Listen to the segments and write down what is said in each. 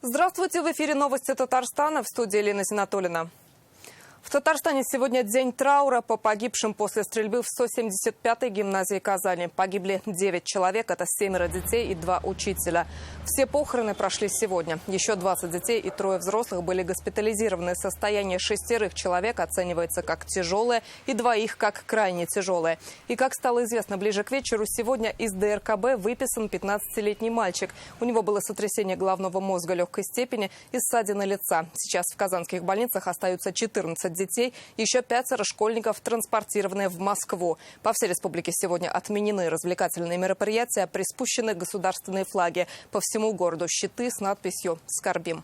Здравствуйте, в эфире новости Татарстана, в студии Елена Зинатуллина. В Татарстане сегодня день траура по погибшим после стрельбы в 175-й гимназии Казани. Погибли 9 человек, это 7 детей и 2 учителя. Все похороны прошли сегодня. Еще 20 детей и 3 взрослых были госпитализированы. Состояние 6 человек оценивается как тяжелое и 2 как крайне тяжелое. И как стало известно ближе к вечеру, сегодня из ДРКБ выписан 15-летний мальчик. У него было сотрясение головного мозга легкой степени и ссадины лица. Сейчас в казанских больницах остаются 14 детей, еще 5 школьников транспортированы в Москву. По всей республике сегодня отменены развлекательные мероприятия, приспущены государственные флаги. По всему городу щиты с надписью «Скорбим».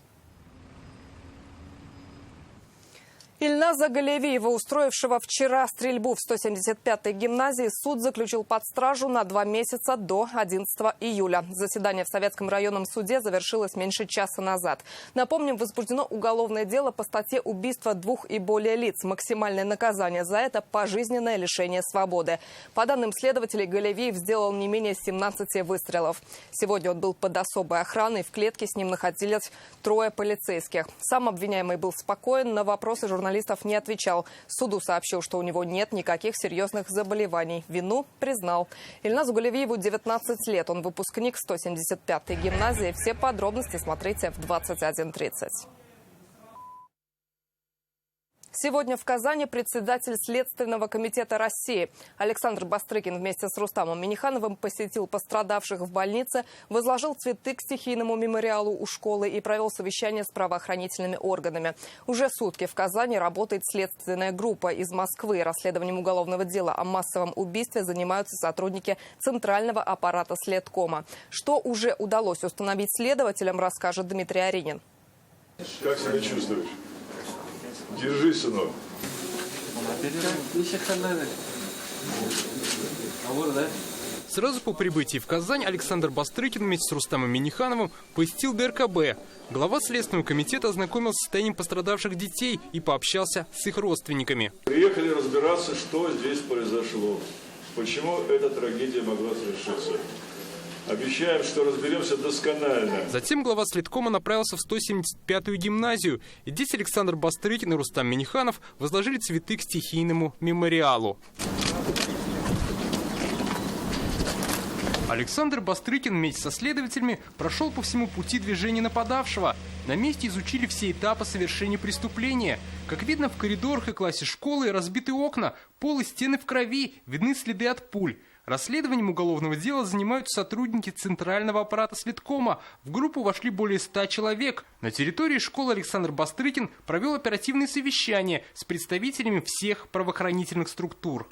Ильназа Галевиева, устроившего вчера стрельбу в 175-й гимназии, суд заключил под стражу на 2 месяца до 11 июля. Заседание в Советском районном суде завершилось меньше часа назад. Напомним, возбуждено уголовное дело по статье «Убийство 2 и более лиц». Максимальное наказание за это – пожизненное лишение свободы. По данным следователей, Галевиев сделал не менее 17 выстрелов. Сегодня он был под особой охраной. В клетке с ним находились 3 полицейских. Сам обвиняемый был спокоен, на вопросы журналистов не отвечал. Суду сообщил, что у него нет никаких серьезных заболеваний. Вину признал. Ильназу Галевиеву 19 лет. Он выпускник 175-й гимназии. Все подробности смотрите в 21:30. Сегодня в Казани председатель Следственного комитета России Александр Бастрыкин вместе с Рустамом Миннихановым посетил пострадавших в больнице, возложил цветы к стихийному мемориалу у школы и провел совещание с правоохранительными органами. Уже сутки в Казани работает следственная группа из Москвы. Расследованием уголовного дела о массовом убийстве занимаются сотрудники Центрального аппарата Следкома. Что уже удалось установить следователям, расскажет Дмитрий Аринин. Как себя чувствуешь? Держи, сынок. Сразу по прибытии в Казань Александр Бастрыкин вместе с Рустамом Миннихановым посетил ДРКБ. Глава Следственного комитета ознакомился с состоянием пострадавших детей и пообщался с их родственниками. Приехали разбираться, что здесь произошло, почему эта трагедия могла совершиться. Обещаем, что разберемся досконально. Затем глава Следкома направился в 175-ю гимназию. И здесь Александр Бастрыкин и Рустам Минниханов возложили цветы к стихийному мемориалу. Александр Бастрыкин вместе со следователями прошел по всему пути движения нападавшего. На месте изучили все этапы совершения преступления. Как видно, в коридорах и классе школы разбиты окна, пол и стены в крови, видны следы от пуль. Расследованием уголовного дела занимаются сотрудники Центрального аппарата Следкома. В группу вошли более 100 человек. На территории школы Александр Бастрыкин провел оперативные совещания с представителями всех правоохранительных структур.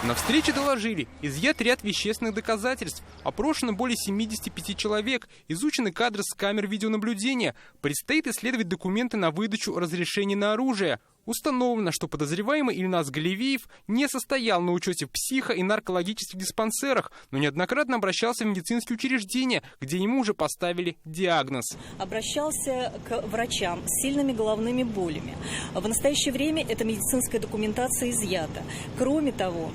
На встрече доложили: изъят ряд вещественных доказательств, опрошено более 75 человек, изучены кадры с камер видеонаблюдения, предстоит исследовать документы на выдачу разрешений на оружие. Установлено, что подозреваемый Ильназ Галевиев не состоял на учете в психо- и наркологических диспансерах, но неоднократно обращался в медицинские учреждения, где ему уже поставили диагноз. Обращался к врачам с сильными головными болями. В настоящее время эта медицинская документация изъята. Кроме того,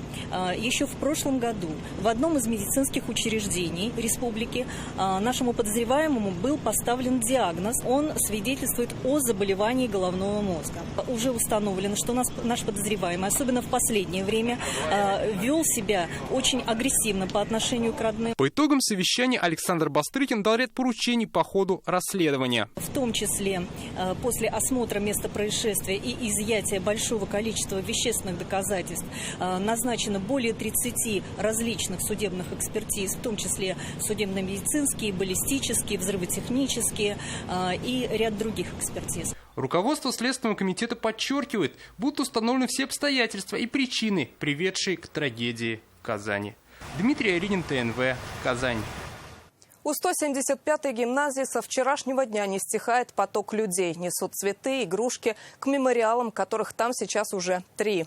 еще в прошлом году в одном из медицинских учреждений республики нашему подозреваемому был поставлен диагноз. Он свидетельствует о заболевании головного мозга. Уже установлено, что наш подозреваемый, особенно в последнее время, вел себя очень агрессивно по отношению к родным. По итогам совещания Александр Бастрыкин дал ряд поручений по ходу расследования. В том числе после осмотра места происшествия и изъятия большого количества вещественных доказательств назначено более 30 различных судебных экспертиз, в том числе судебно-медицинские, баллистические, взрывотехнические и ряд других экспертиз. Руководство Следственного комитета подчеркивает, будут установлены все обстоятельства и причины, приведшие к трагедии в Казани. Дмитрий Аринин, ТНВ, Казань. У 175-й гимназии со вчерашнего дня не стихает поток людей. Несут цветы, игрушки к мемориалам, которых там сейчас уже 3.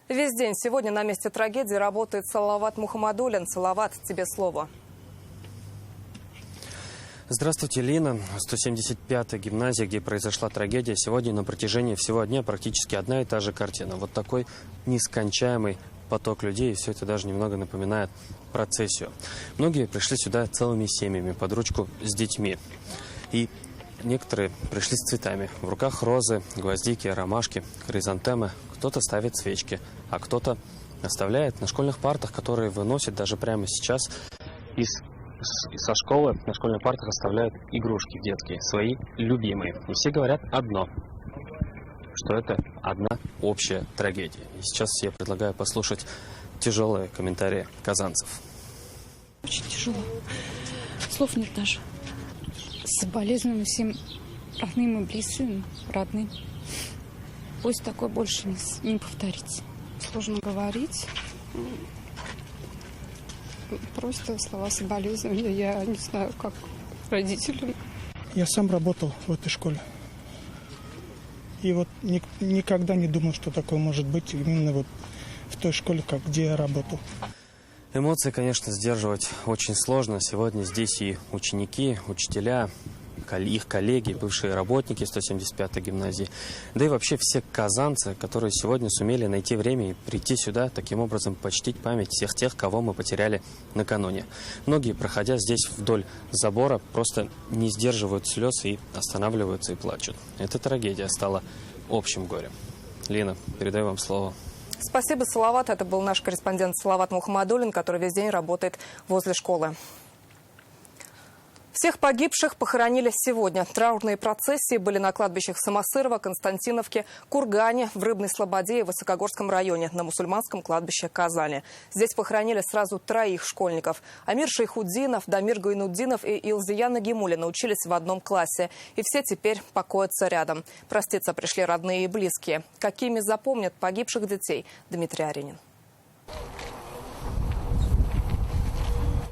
Весь день сегодня на месте трагедии работает Салават Мухаммадуллин. Салават, тебе слово. Здравствуйте, Лина. 175-я гимназия, где произошла трагедия. Сегодня на протяжении всего дня практически одна и та же картина. Вот такой нескончаемый поток людей, и все это даже немного напоминает процессию. Многие пришли сюда целыми семьями, под ручку с детьми. И некоторые пришли с цветами. В руках розы, гвоздики, ромашки, хризантемы. Кто-то ставит свечки, а кто-то оставляет на школьных партах, которые выносят даже прямо сейчас со школы. На школьных партах оставляют игрушки детские, свои любимые. И все говорят одно, что это одна общая трагедия. И сейчас я предлагаю послушать тяжелые комментарии казанцев. Очень тяжело. Слов нет даже. Соболезную всем родным и близким, родным. Пусть такое больше не повторится. Сложно говорить. Просто слова соболезнования. Я не знаю, как родителям. Я сам работал в этой школе. И вот никогда не думал, что такое может быть именно вот в той школе, где я работал. Эмоции, конечно, сдерживать очень сложно. Сегодня здесь и ученики, учителя, их коллеги, бывшие работники 175-й гимназии, да и вообще все казанцы, которые сегодня сумели найти время и прийти сюда, таким образом почтить память всех тех, кого мы потеряли накануне. Многие, проходя здесь вдоль забора, просто не сдерживают слез и останавливаются и плачут. Эта трагедия стала общим горем. Лина, передаю вам слово. Спасибо, Салават. Это был наш корреспондент Салават Мухаммадуллин, который весь день работает возле школы. Всех погибших похоронили сегодня. Траурные процессии были на кладбищах Самосырова, Константиновке, Кургане, в Рыбной Слободе и Высокогорском районе, на мусульманском кладбище Казани. Здесь похоронили сразу 3 школьников. Амир Шейхуддинов, Дамир Гайнуддинов и Илзия Нагимуллина учились в одном классе. И все теперь покоятся рядом. Проститься пришли родные и близкие. Какими запомнят погибших детей? Дмитрий Аринин.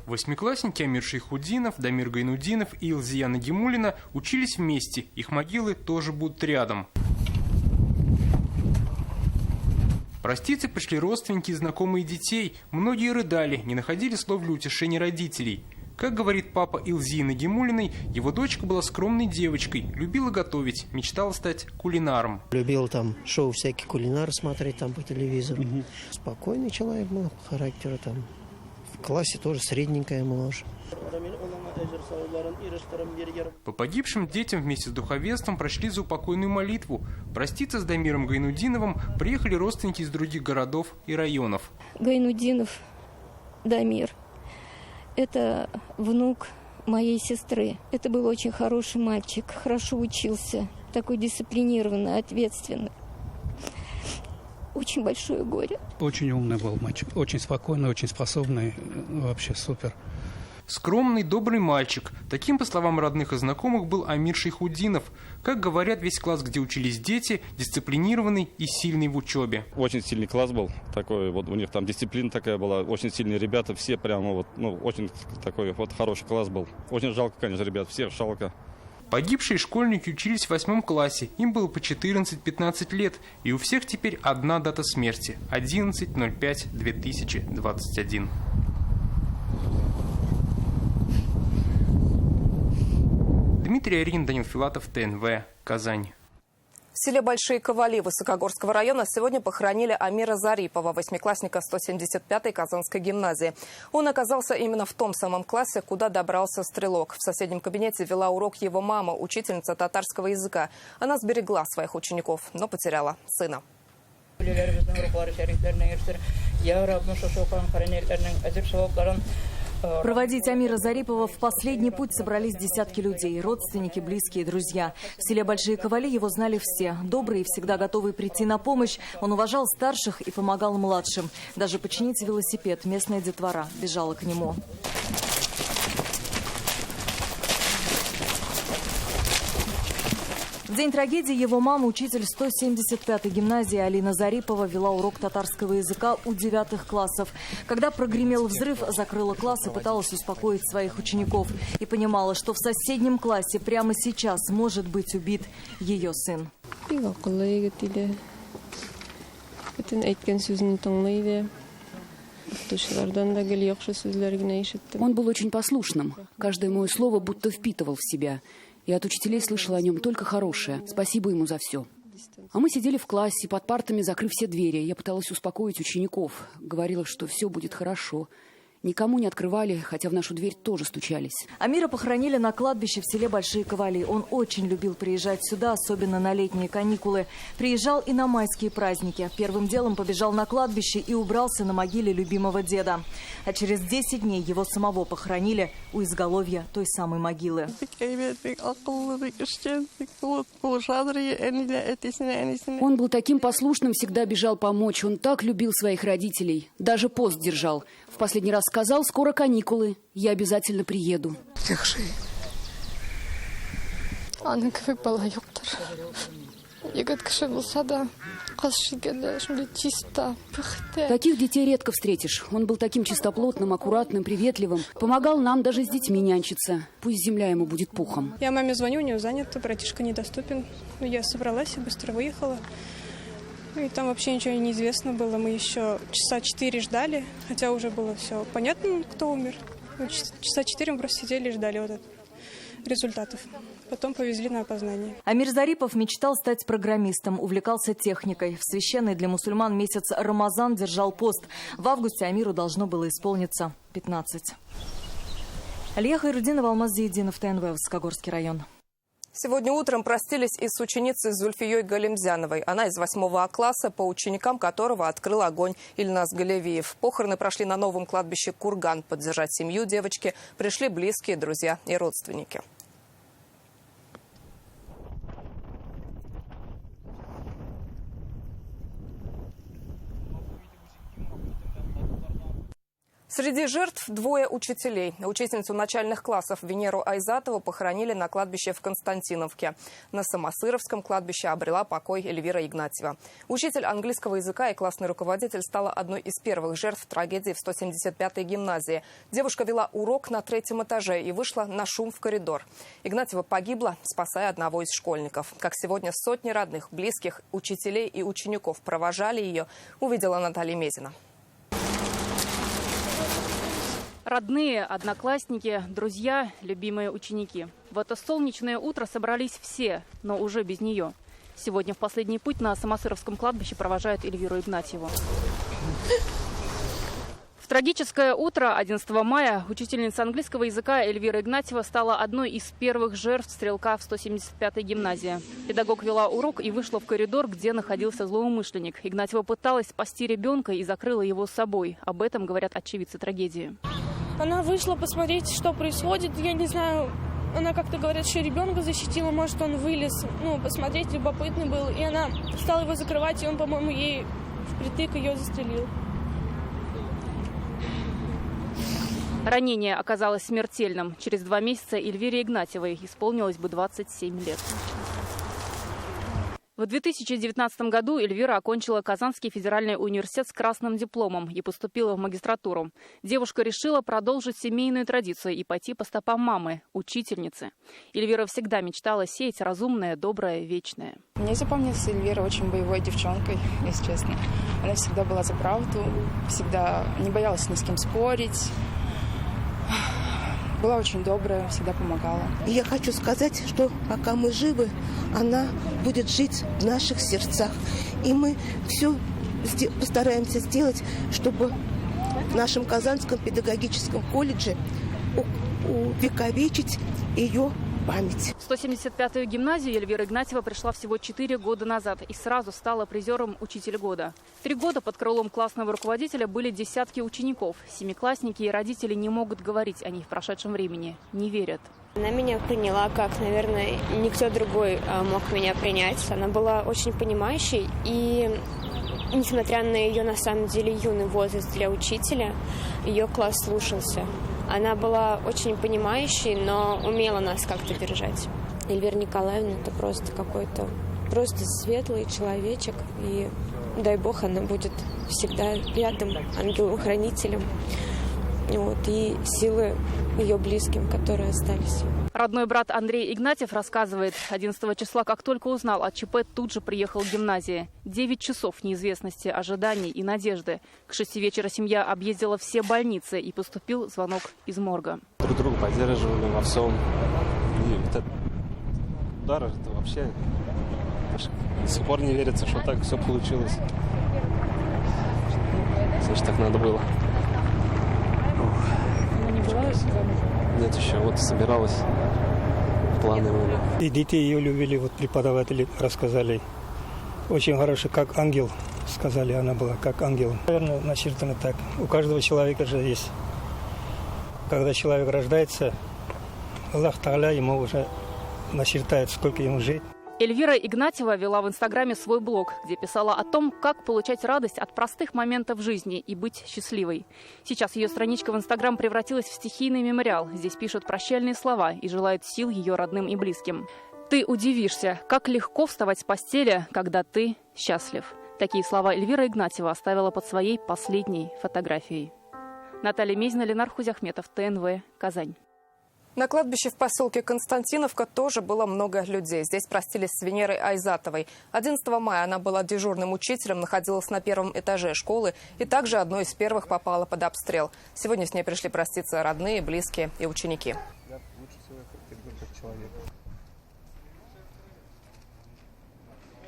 Восьмиклассники Амир Шейхуддинов, Дамир Гайнуддинов и Илзия Нагимуллина учились вместе. Их могилы тоже будут рядом. Проститься пришли родственники и знакомые детей. Многие рыдали, не находили слов для утешения родителей. Как говорит папа Илзии Нагимуллиной, его дочка была скромной девочкой, любила готовить, мечтала стать кулинаром. Любил там шоу всякие кулинары смотреть там по телевизору. Спокойный человек был по характеру там. В классе тоже средненькая молодежь. По погибшим детям вместе с духовенством прошли заупокойную молитву. Проститься с Дамиром Гайнуддиновым приехали родственники из других городов и районов. Гайнуддинов Дамир. Это внук моей сестры. Это был очень хороший мальчик, хорошо учился, такой дисциплинированный, ответственный. Очень большое горе. Очень умный был мальчик, очень спокойный, очень способный, вообще супер. Скромный, добрый мальчик. Таким, по словам родных и знакомых, был Амир Шейхуддинов. Как говорят, весь класс, где учились дети, дисциплинированный и сильный в учебе. Очень сильный класс был, такой вот у них там дисциплина такая была, очень сильные ребята, все прямо вот, очень такой вот хороший класс был. Очень жалко, конечно, ребят, всех жалко. Погибшие школьники учились в 8 классе, им было по 14-15 лет, и у всех теперь одна дата смерти – 11.05.2021. Дмитрий Аринин, Данил Филатов, ТНВ, Казань. В селе Большие Ковали Высокогорского района сегодня похоронили Амира Зарипова, восьмиклассника 175-й Казанской гимназии. Он оказался именно в том самом классе, куда добрался стрелок. В соседнем кабинете вела урок его мама, учительница татарского языка. Она сберегла своих учеников, но потеряла сына. Проводить Амира Зарипова в последний путь собрались десятки людей, родственники, близкие, друзья. В селе Большие Ковали его знали все. Добрый и всегда готовый прийти на помощь, он уважал старших и помогал младшим. Даже починить велосипед местная детвора бежала к нему. В день трагедии его мама, учитель 175-й гимназии Алина Зарипова, вела урок татарского языка у 9 классов. Когда прогремел взрыв, закрыла класс и пыталась успокоить своих учеников. И понимала, что в соседнем классе прямо сейчас может быть убит ее сын. Он был очень послушным. Каждое мое слово будто впитывал в себя. И от учителей слышала о нем только хорошее. Спасибо ему за все. А мы сидели в классе, под партами, закрыв все двери. Я пыталась успокоить учеников. Говорила, что все будет хорошо. Никому не открывали, хотя в нашу дверь тоже стучались. Амира похоронили на кладбище в селе Большие Ковали. Он очень любил приезжать сюда, особенно на летние каникулы. Приезжал и на майские праздники. Первым делом побежал на кладбище и убрался на могиле любимого деда. А через 10 дней его самого похоронили у изголовья той самой могилы. Он был таким послушным, всегда бежал помочь. Он так любил своих родителей. Даже пост держал. В последний раз сказал: скоро каникулы, я обязательно приеду. Таких детей редко встретишь. Он был таким чистоплотным, аккуратным, приветливым. Помогал нам даже с детьми нянчиться. Пусть земля ему будет пухом. Я маме звоню, у нее занято, братишка недоступен. Я собралась и быстро выехала. И там вообще ничего не известно было. Мы еще часа 4 ждали, хотя уже было все понятно, кто умер. Часа 4 мы просто сидели и ждали вот результатов. Потом повезли на опознание. Амир Зарипов мечтал стать программистом, увлекался техникой. В священный для мусульман месяц Рамазан держал пост. В августе Амиру должно было исполниться 15. Алия Хайрудинова, Алмаз Зиединов, ТНВ, Высокогорский район. Сегодня утром простились и с ученицей Зульфией Галимзяновой. Она из 8 класса, по ученикам которого открыл огонь Ильназ Галевиев. Похороны прошли на новом кладбище Курган. Поддержать семью девочки пришли близкие, друзья и родственники. Среди жертв 2 учителей. Учительницу начальных классов Венеру Айзатову похоронили на кладбище в Константиновке. На Самосыровском кладбище обрела покой Эльвира Игнатьева. Учитель английского языка и классный руководитель стала одной из первых жертв трагедии в 175-й гимназии. Девушка вела урок на 3-м этаже и вышла на шум в коридор. Игнатьева погибла, спасая одного из школьников. Как сегодня сотни родных, близких, учителей и учеников провожали ее, увидела Наталья Мезина. Родные, одноклассники, друзья, любимые ученики. В это солнечное утро собрались все, но уже без нее. Сегодня в последний путь на Самосыровском кладбище провожают Эльвиру Игнатьеву. В трагическое утро 11 мая учительница английского языка Эльвира Игнатьева стала одной из первых жертв стрелка в 175-й гимназии. Педагог вела урок и вышла в коридор, где находился злоумышленник. Игнатьева пыталась спасти ребенка и закрыла его с собой. Об этом говорят очевидцы трагедии. Она вышла посмотреть, что происходит. Я не знаю, она как-то, говорят, еще ребенка защитила, может, он вылез. Посмотреть любопытный был. И она стала его закрывать, и он, по-моему, ей впритык ее застрелил. Ранение оказалось смертельным. Через 2 месяца Эльвире Игнатьевой исполнилось бы 27 лет. В 2019 году Эльвира окончила Казанский федеральный университет с красным дипломом и поступила в магистратуру. Девушка решила продолжить семейную традицию и пойти по стопам мамы, учительницы. Эльвира всегда мечтала сеять разумное, доброе, вечное. Мне запомнилась Эльвира очень боевой девчонкой, если честно. Она всегда была за правду, всегда не боялась ни с кем спорить. Была очень добрая, всегда помогала. Я хочу сказать, что пока мы живы, она будет жить в наших сердцах. И мы все постараемся сделать, чтобы в нашем Казанском педагогическом колледже увековечить ее память. В 175-ю гимназию Эльвира Игнатьева пришла всего 4 года назад и сразу стала призером «Учитель года». 3 года под крылом классного руководителя были десятки учеников. Семиклассники и родители не могут говорить о ней в прошедшем времени, не верят. Она меня приняла, как, наверное, никто другой мог меня принять. Она была очень понимающей, и несмотря на ее, на самом деле, юный возраст для учителя, ее класс слушался. Она была очень понимающей, но умела нас как-то держать. Эльвира Николаевна – это просто какой-то светлый человечек. И дай бог, она будет всегда рядом, ангелом-хранителем. И силы ее близким, которые остались. Родной брат Андрей Игнатьев рассказывает, 11 числа, как только узнал о ЧП, тут же приехал к гимназии. 9 часов неизвестности, ожиданий и надежды. К 6 вечера семья объездила все больницы, и поступил звонок из морга. Друг друга поддерживали во всем. И этот удар, это вообще до сих пор не верится, что так все получилось. Значит, так надо было. была замужем? Нет, еще вот собиралась. Планы были. И детей ее любили, вот преподаватели рассказали. Очень хороший, как ангел, сказали, она была как ангел. Наверное, начертано так. У каждого человека же есть. Когда человек рождается, Аллах Тааля ему уже начертает, сколько ему жить. Эльвира Игнатьева вела в Инстаграме свой блог, где писала о том, как получать радость от простых моментов жизни и быть счастливой. Сейчас ее страничка в Инстаграм превратилась в стихийный мемориал. Здесь пишут прощальные слова и желают сил ее родным и близким. «Ты удивишься, как легко вставать с постели, когда ты счастлив». Такие слова Эльвира Игнатьева оставила под своей последней фотографией. Наталья Мезина, Ленар Хузяхметов, ТНВ, Казань. На кладбище в поселке Константиновка тоже было много людей. Здесь простились с Венерой Айзатовой. 11 мая она была дежурным учителем, находилась на первом этаже школы и также одной из первых попала под обстрел. Сегодня с ней пришли проститься родные, близкие и ученики.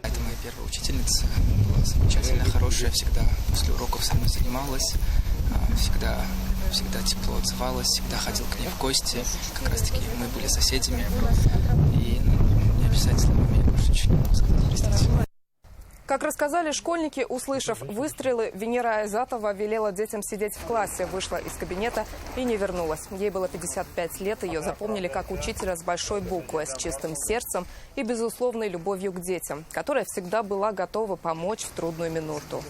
Это моя первая учительница, была замечательно хорошая, всегда после уроков со мной занималась, всегда тепло отзывалась, всегда ходил к ней в гости. Как раз таки мы были соседями, и не обязательно мне больше ничего не могу сказать, простите. Как рассказали школьники, услышав выстрелы, Венера Айзатова велела детям сидеть в классе, вышла из кабинета и не вернулась. Ей было 55 лет, ее запомнили как учителя с большой буквы, с чистым сердцем и безусловной любовью к детям, которая всегда была готова помочь в трудную минуту.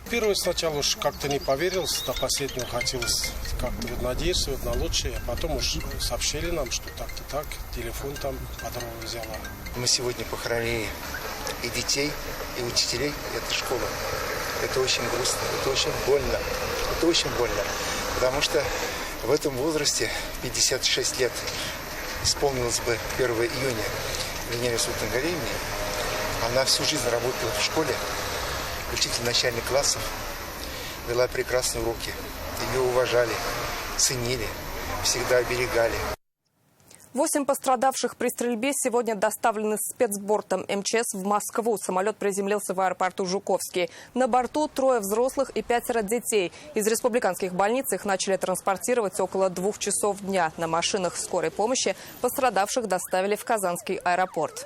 Первый сначала уж как-то не поверил, до последнего хотелось как-то надеяться на лучшее, а потом уж сообщили нам, что так-то так, телефон там подруга взяла. Мы сегодня похоронили и детей, и учителей этой школы. Это очень грустно, это очень больно, потому что в этом возрасте 56 лет исполнилось бы 1 июня Венере Султангариевне. Она всю жизнь работала в школе. Учитель начальных классов, вела прекрасные уроки. Ее уважали, ценили, всегда оберегали. 8 пострадавших при стрельбе сегодня доставлены спецбортом МЧС в Москву. Самолет приземлился в аэропорту Жуковский. На борту 3 взрослых и 5 детей. Из республиканских больниц их начали транспортировать около 2 часов дня. На машинах скорой помощи пострадавших доставили в Казанский аэропорт.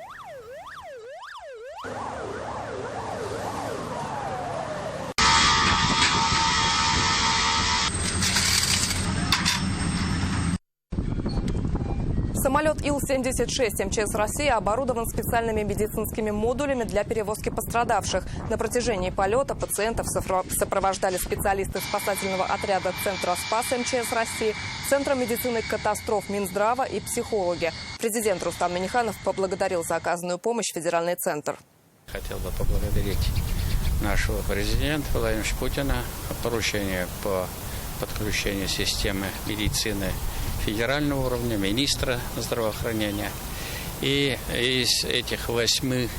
Самолет Ил-76 МЧС России оборудован специальными медицинскими модулями для перевозки пострадавших. На протяжении полета пациентов сопровождали специалисты спасательного отряда Центра СПАС МЧС России, Центра медицины катастроф Минздрава и психологи. Президент Рустам Минниханов поблагодарил за оказанную помощь федеральный центр. Хотел бы поблагодарить нашего президента Владимира Путина о поручении по подключению системы медицины федерального уровня, министра здравоохранения. И из этих 5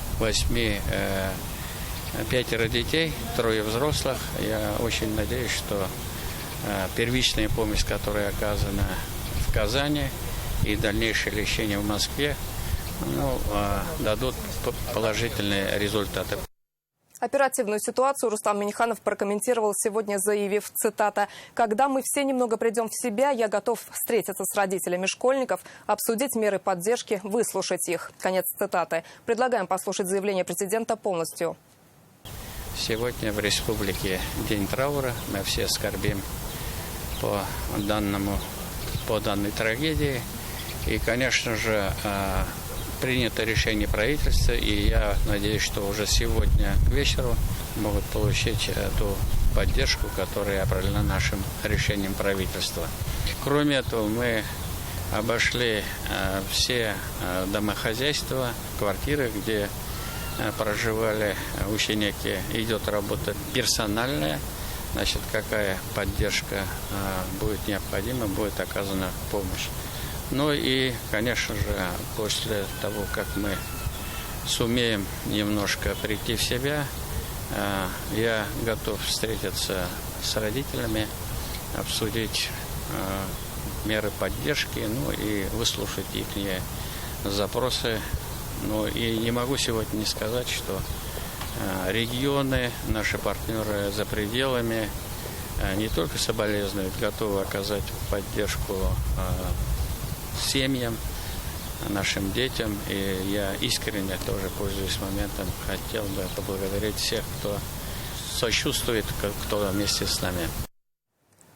детей, 3 взрослых, я очень надеюсь, что первичная помощь, которая оказана в Казани, и дальнейшее лечение в Москве, дадут положительные результаты. Оперативную ситуацию Рустам Минниханов прокомментировал сегодня, заявив, цитата, «Когда мы все немного придем в себя, я готов встретиться с родителями школьников, обсудить меры поддержки, выслушать их». Конец цитаты. Предлагаем послушать заявление президента полностью. Сегодня в республике день траура. Мы все скорбим по данной трагедии. И, конечно же, принято решение правительства, и я надеюсь, что уже сегодня к вечеру могут получить ту поддержку, которая определена нашим решением правительства. Кроме этого, мы обошли все домохозяйства, квартиры, где проживали ученики. Идет работа персональная. Значит, какая поддержка будет необходима, будет оказана помощь. Ну и, конечно же, после того, как мы сумеем немножко прийти в себя, я готов встретиться с родителями, обсудить меры поддержки, и выслушать их запросы. И не могу сегодня не сказать, что регионы, наши партнеры за пределами не только соболезнуют, готовы оказать поддержку семьям, нашим детям. И я искренне тоже, пользуясь моментом, хотел бы поблагодарить всех, кто сочувствует, кто вместе с нами.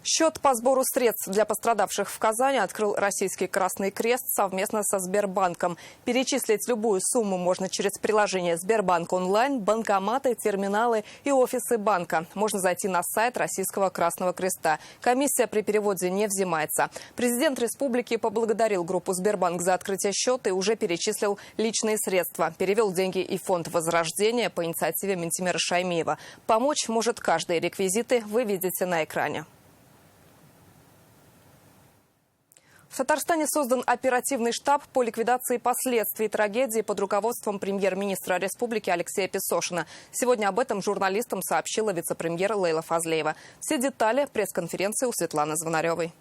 Счет по сбору средств для пострадавших в Казани открыл Российский Красный Крест совместно со Сбербанком. Перечислить любую сумму можно через приложение Сбербанк онлайн, банкоматы, терминалы и офисы банка. Можно зайти на сайт Российского Красного Креста. Комиссия при переводе не взимается. Президент республики поблагодарил группу Сбербанк за открытие счета и уже перечислил личные средства. Перевел деньги и фонд Возрождения по инициативе Ментимира Шаймиева. Помочь может каждый. Реквизиты вы видите на экране. В Татарстане создан оперативный штаб по ликвидации последствий трагедии под руководством премьер-министра республики Алексея Песошина. Сегодня об этом журналистам сообщила вице-премьер Лейла Фазлеева. Все детали пресс-конференции у Светланы Звонаревой.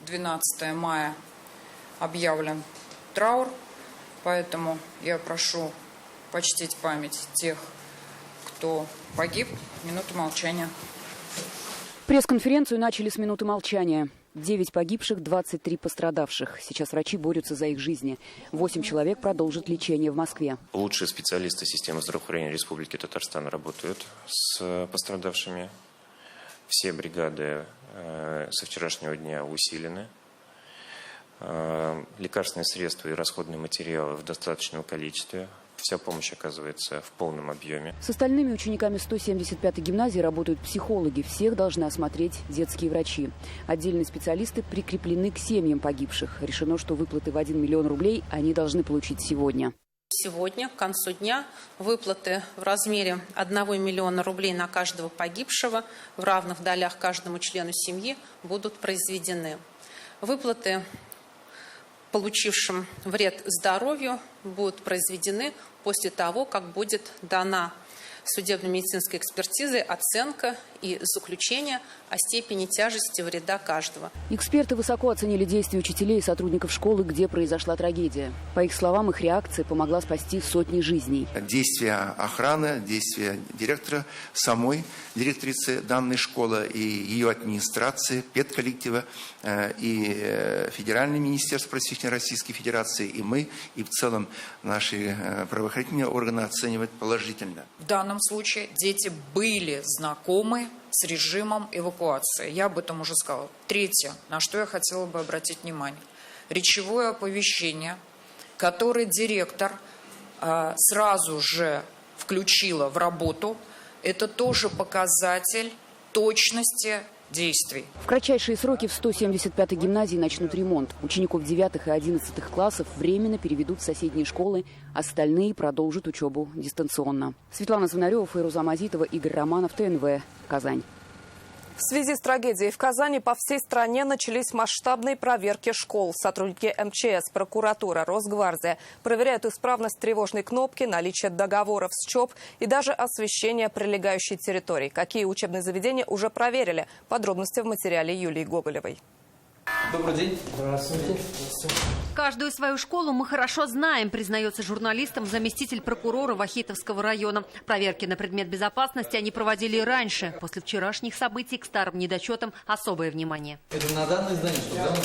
12 мая объявлен траур, поэтому я прошу почтить память тех, кто погиб. Минуту молчания. Пресс-конференцию начали с минуты молчания. 9 погибших, 23 пострадавших. Сейчас врачи борются за их жизни. 8 человек продолжат лечение в Москве. Лучшие специалисты системы здравоохранения Республики Татарстан работают с пострадавшими. Все бригады со вчерашнего дня усилены. Лекарственные средства и расходные материалы в достаточном количестве. Вся помощь оказывается в полном объеме. С остальными учениками 175-й гимназии работают психологи. Всех должны осмотреть детские врачи. Отдельные специалисты прикреплены к семьям погибших. Решено, что выплаты в 1 миллион рублей они должны получить сегодня. Сегодня, к концу дня, выплаты в размере 1 миллиона рублей на каждого погибшего в равных долях каждому члену семьи будут произведены. Выплаты получившим вред здоровью будут произведены после того, как будет дана судебно-медицинской экспертизой оценка и заключение о степени тяжести вреда каждого. Эксперты высоко оценили действия учителей и сотрудников школы, где произошла трагедия. По их словам, их реакция помогла спасти сотни жизней. Действия охраны, действия директора, самой директрицы данной школы и ее администрации, педколлектива, и Федеральное министерство просвещения Российской Федерации, и мы, и в целом наши правоохранительные органы оценивают положительно. В данном случае дети были знакомы с режимом эвакуации. Я об этом уже сказала. Третье, на что я хотела бы обратить внимание. Речевое оповещение, которое директор сразу же включила в работу, это тоже показатель точности действий. В кратчайшие сроки в 175-й гимназии начнут ремонт. Учеников 9 и 11 классов временно переведут в соседние школы, остальные продолжат учебу дистанционно. Светлана Звонарева, Фейруза Мазитова, Игорь Романов, ТНВ, Казань. В связи с трагедией в Казани по всей стране начались масштабные проверки школ. Сотрудники МЧС, прокуратура, Росгвардия проверяют исправность тревожной кнопки, наличие договоров с ЧОП и даже освещение прилегающей территории. Какие учебные заведения уже проверили? Подробности в материале Юлии Гоголевой. Добрый день. Здравствуйте. Каждую свою школу мы хорошо знаем, признается журналистам заместитель прокурора Вахитовского района. Проверки на предмет безопасности они проводили и раньше. После вчерашних событий к старым недочетам особое внимание. Это на данное здание, что ли?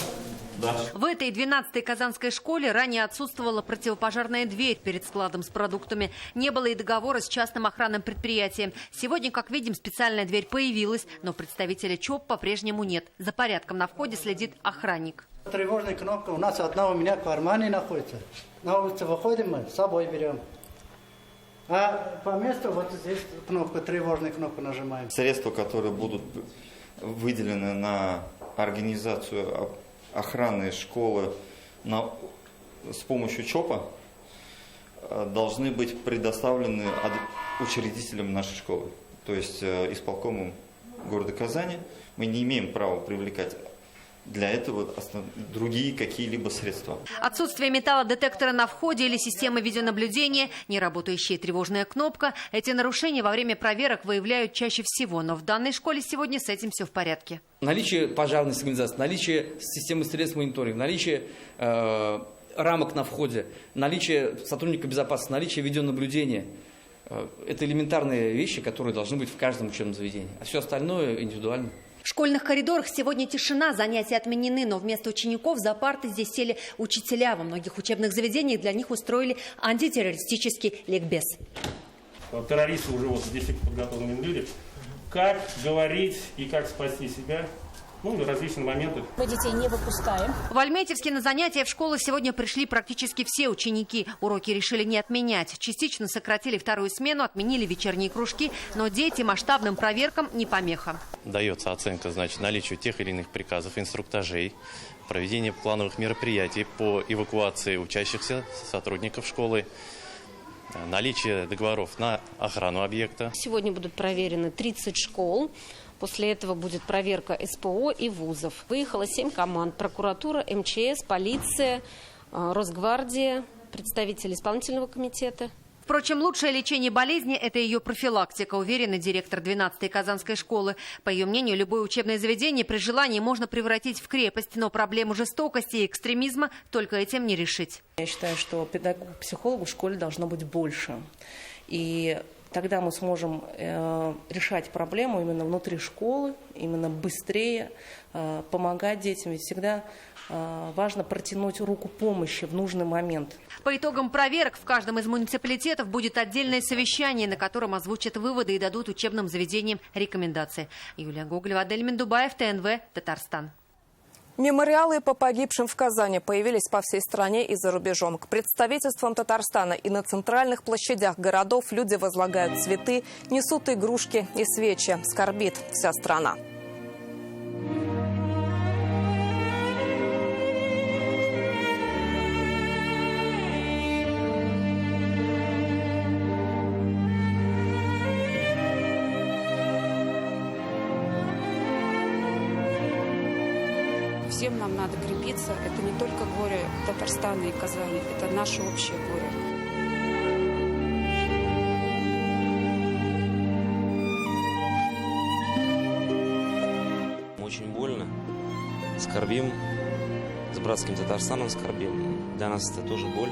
Да. В этой 12-й казанской школе ранее отсутствовала противопожарная дверь перед складом с продуктами. Не было и договора с частным охранным предприятием. Сегодня, как видим, специальная дверь появилась, но представителя ЧОП по-прежнему нет. За порядком на входе следит охранник. Тревожная кнопка у нас одна у меня в кармане находится. На улицу выходим, мы с собой берем. А по месту вот здесь кнопка, тревожная кнопка нажимаем. Средства, которые будут выделены на организацию охраны школы с помощью ЧОПа, должны быть предоставлены учредителям нашей школы, то есть исполкомом города Казани. Мы не имеем права привлекать для этого другие какие-либо средства. Отсутствие металлодетектора на входе или системы видеонаблюдения, неработающая тревожная кнопка. Эти нарушения во время проверок выявляют чаще всего. Но в данной школе сегодня с этим все в порядке. Наличие пожарной сигнализации, наличие системы средств мониторинга, наличие рамок на входе, наличие сотрудника безопасности, наличие видеонаблюдения. Это элементарные вещи, которые должны быть в каждом учебном заведении. А все остальное индивидуально. В школьных коридорах сегодня тишина, занятия отменены, но вместо учеников за парты здесь сели учителя. Во многих учебных заведениях для них устроили антитеррористический ликбез. Террористы уже вот здесь подготовленные люди. Как говорить и как спасти себя, ну, различные моменты. Мы детей не выпускаем. В Альметьевске на занятия в школу сегодня пришли практически все ученики. Уроки решили не отменять. Частично сократили вторую смену, отменили вечерние кружки, но дети масштабным проверкам не помеха. Дается оценка, значит, наличию тех или иных приказов, инструктажей, проведение плановых мероприятий по эвакуации учащихся сотрудников школы, наличие договоров на охрану объекта. Сегодня будут проверены 30 школ. После этого будет проверка СПО и вузов. Выехало 7 команд. Прокуратура, МЧС, полиция, Росгвардия, представители исполнительного комитета. Впрочем, лучшее лечение болезни – это ее профилактика, уверена директор 12-й Казанской школы. По ее мнению, любое учебное заведение при желании можно превратить в крепость, но проблему жестокости и экстремизма только этим не решить. Я считаю, что педагогу-психологу в школе должно быть больше. И тогда мы сможем решать проблему именно внутри школы, именно быстрее помогать детям. Ведь всегда важно протянуть руку помощи в нужный момент. По итогам проверок в каждом из муниципалитетов будет отдельное совещание, на котором озвучат выводы и дадут учебным заведениям рекомендации. Юлия Гоголева, Адель Мендубаев, ТНВ, Татарстан. Мемориалы по погибшим в Казани появились по всей стране и за рубежом. К представительствам Татарстана и на центральных площадях городов люди возлагают цветы, несут игрушки и свечи. Скорбит вся страна. Всем нам надо крепиться. Это не только горе Татарстана и Казани, это наше общее горе. Очень больно. Скорбим. С братским Татарстаном скорбим. Для нас это тоже боль.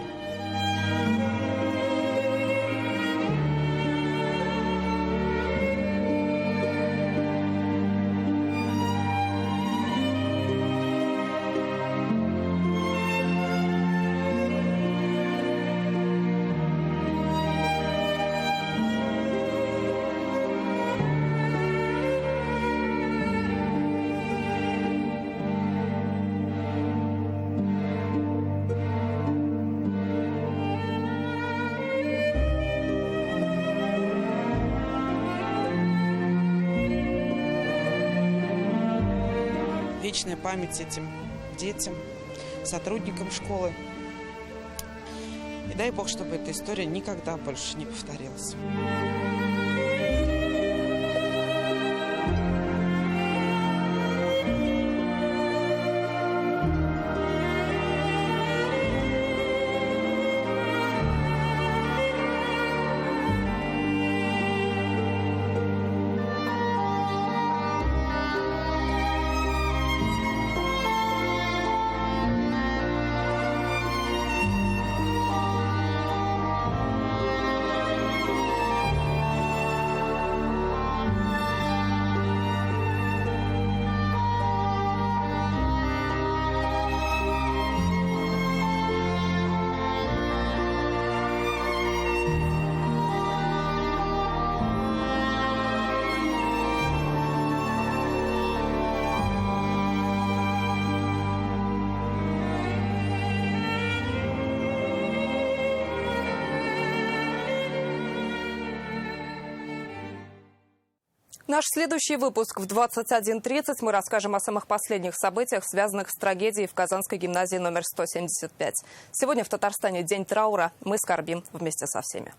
Вечная память этим детям, сотрудникам школы. И дай Бог, чтобы эта история никогда больше не повторилась. Наш следующий выпуск в 21:30. Мы расскажем о самых последних событиях, связанных с трагедией в Казанской гимназии номер 175. Сегодня в Татарстане день траура. Мы скорбим вместе со всеми.